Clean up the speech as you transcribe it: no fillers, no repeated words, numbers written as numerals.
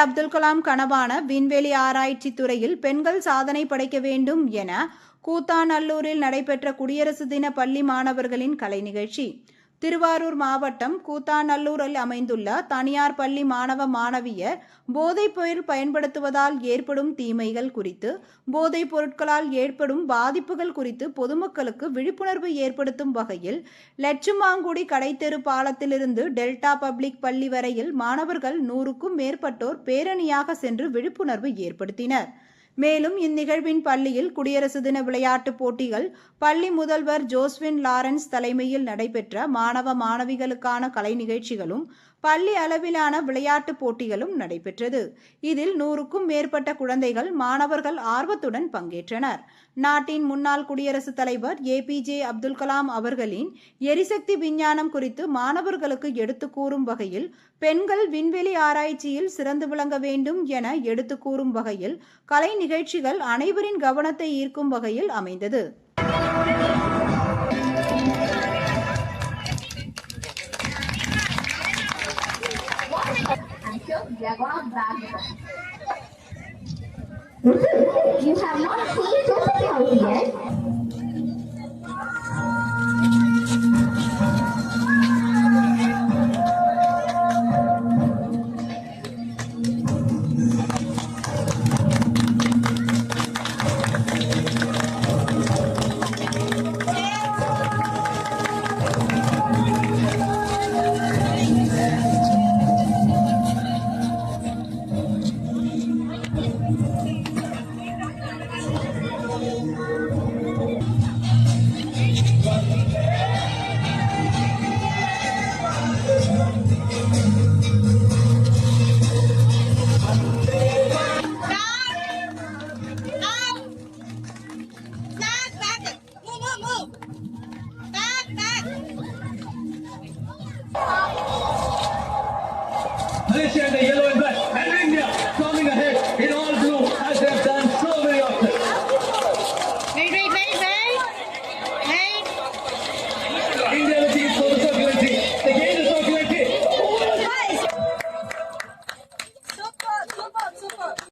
அப்துல் கலாம் கனவான விண்வெளி ஆராய்ச்சி துறையில் பெண்கள் சாதனை படைக்க வேண்டும் என கூத்தாநல்லூரில் நடைபெற்ற குடியரசு தின பள்ளி மாணவர்களின் கலை நிகழ்ச்சி. திருவாரூர் மாவட்டம் கூத்தாநல்லூரில் அமைந்துள்ள தனியார் பள்ளி மாணவ மாணவியர் போதைப் பொருள் பயன்படுத்துவதால் ஏற்படும் தீமைகள் குறித்து, போதைப் பொருட்களால் ஏற்படும் பாதிப்புகள் குறித்து பொதுமக்களுக்கு விழிப்புணர்வு ஏற்படுத்தும் வகையில் லட்சுமாங்குடி கடைத்தெரு பாலத்திலிருந்து டெல்டா பப்ளிக் பள்ளி வரையில் மாணவர்கள் 100க்கும் மேற்பட்டோர் பேரணியாக சென்று விழிப்புணர்வு ஏற்படுத்தினர். மேலும் இந்நிகழ்வின் பள்ளியில் குடியரசு தின விளையாட்டுப் போட்டிகள், பள்ளி முதல்வர் ஜோஸ்வின் லாரன்ஸ் தலைமையில் நடைபெற்ற மாணவ மாணவிகளுக்கான கலை நிகழ்ச்சிகளும், பள்ளி அளவிலான விளையாட்டுப் போட்டிகளும் நடைபெற்றது. இதில் 100க்கும் மேற்பட்ட குழந்தைகள், மாணவர்கள் ஆர்வத்துடன் பங்கேற்றனர். நாட்டின் முன்னாள் குடியரசுத் தலைவர் APJ அப்துல் கலாம் அவர்களின் எரிசக்தி விஞ்ஞானம் குறித்து மாணவர்களுக்கு எடுத்துக் கூறும் வகையில் பெண்கள் விண்வெளி ஆராய்ச்சியில் சிறந்து விளங்க வேண்டும் என எடுத்துக் கூறும் வகையில் கலை நிகழ்ச்சிகள் அனைவரின் கவனத்தை ஈர்க்கும் வகையில் அமைந்தது. You have not seen Tootsie House yet? Malaysia